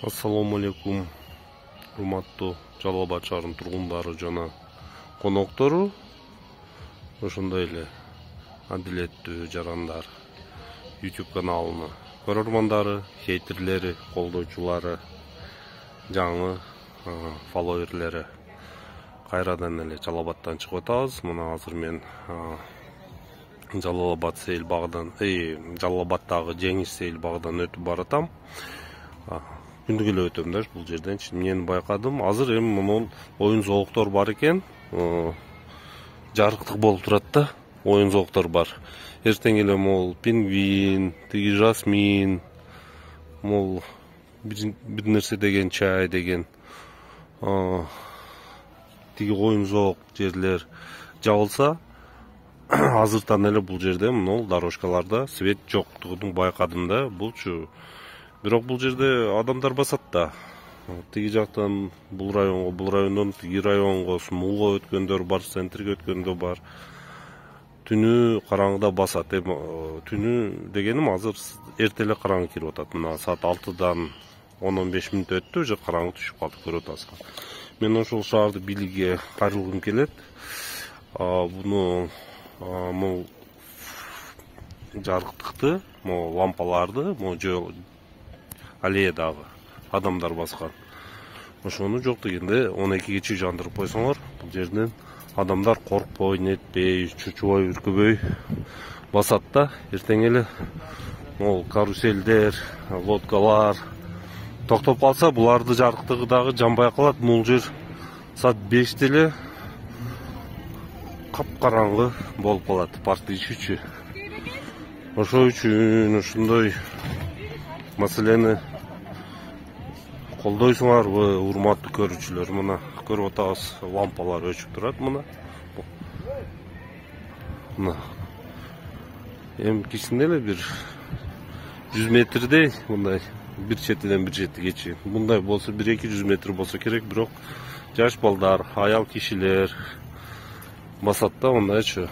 Assalamu alaikum, урматтуу Жалал Абад шаарынын тургундары жана коноктору. Ошондой эле адилеттүү жарандар YouTube каналынын көрөрмандары, хейтерлери, колдоочулары, жаңы фолловерлери. Кайрадан эле Жалал Абадтан чыгып атабыз. Мына азыр мен Жалал Абад сейил багынан, Жалал Абадтагы Жеңиш сейил багынан өтүп баратам. Күндүк эле өтөм да бул жерден. Мен байкадым. Азыр эми монун оюн зооктор бар экен. Жарыктык болуп турат да. Оюн зооктор бар. Эртең эле мол пингвин, тиги жасмин, мол бир нерсе деген чай деген тиги оюн зоок жерлер жабылса, азыртан эле бул жерде мол дорожкаларда свет жоктугун байкадым да. Булчу бирок бул жерде адамдар басат да. Тиги жактан бул райондон тиги районго, Сумулга өткөндөр бар, центрге өткөндө бар. Түнү караңгыда басат. Түнү дегеним азыр эрте эле караңгы кирип атат. Мына саат 6-дан 10-15 мүнөт өттү, уже караңгы түшүп калды, көрүп атасыздар. Мен ошол шаарды бийликке кайрылгым келет. Буну могу жарыктыкты, могу лампаларды, могу аллеядагы адамдар баскан. Ошону жок дегенде 12 чейин жандырып койсоңор, бул жерден адамдар коркпой, нетпей, чучубой, үркүбөй басат да. Эртең эле могу каруселдер, лодкалар токтоп калса, буларды жарыктыгы дагы жанбай калат. Бул жер саат 5-те эле капкараңгы болуп калат паркты ичүүчү. Ошол үчүн ушундай маселени колдойсуңарбы, урматтуу көрүүчүлөр? Мына көрүп атабыз, лампалар өчүп турат. Мына эми кичине эле бир 100 метрдей, мындай бир четиден бир четиге чейин. Мындай болсо 1-200 метр болсо керек, бирок жаш балдар, аял кишилер басат да, мындайчы.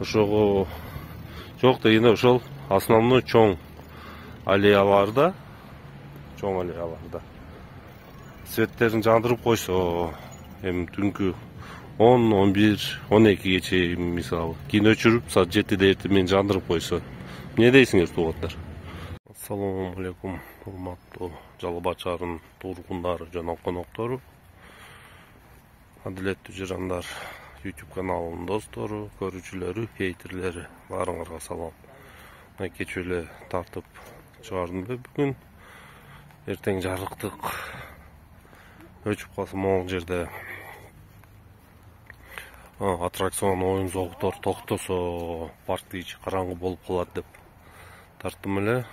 Ошого жок дегенде ошол основной чоң аллеяларда светтерин жандырып койсо, эми түнкү 10, 11, 12ге чейин мисалы кийин өчүрүп саат 7-де эртең жандырып койсо, эмне дейсиңер туугаттар? Ассаламу алейкум, урматтуу Жалал Абад шаарынын тургундары жана коноктору, адилеттүү жарандар, YouTube каналынын достору, көрүүчүлөрү, хейтерлери, баарыңарга салам. Кечээ эле тартып чыгардым бүгүн. Эртең жарыктык өчүп калса, могул жерде аттракцион, оюн зооктор токтосо, парктын ичи караңгы болуп калат деп тарттым эле.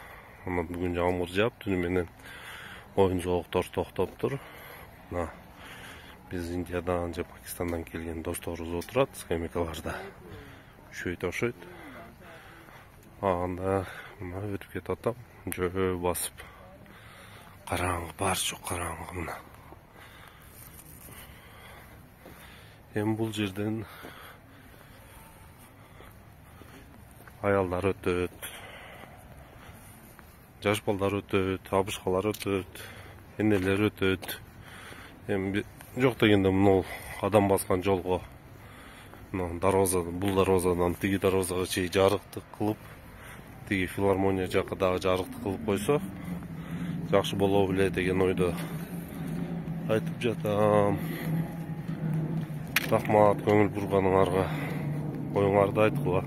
Ана бүгүн жамгыр жаап, түнү менен оюн зооктор токтоптур. Биз Индиядан же Пакистандан келген досторубуз отурат, скамейкаларда шөйт ошойт. Анда өтүп кетип атам, жөө басып. Караңгы, бар жок караңгы мына. Эми бул жерден аялдар өтөт, жаш балдар өтөт, абышкалар өтөт, энелер өтөт. Эми жок дегенде мына адам баскан жолго, бул дарозадан тиги дарозага чейин жарыктык кылып, тиги филармония жакка дагы жарыктык кылып койсо жакшы боло беле деген ойдо айтып жатам. Рахмат көңүл бурганыңарга, оюңарды айткыла.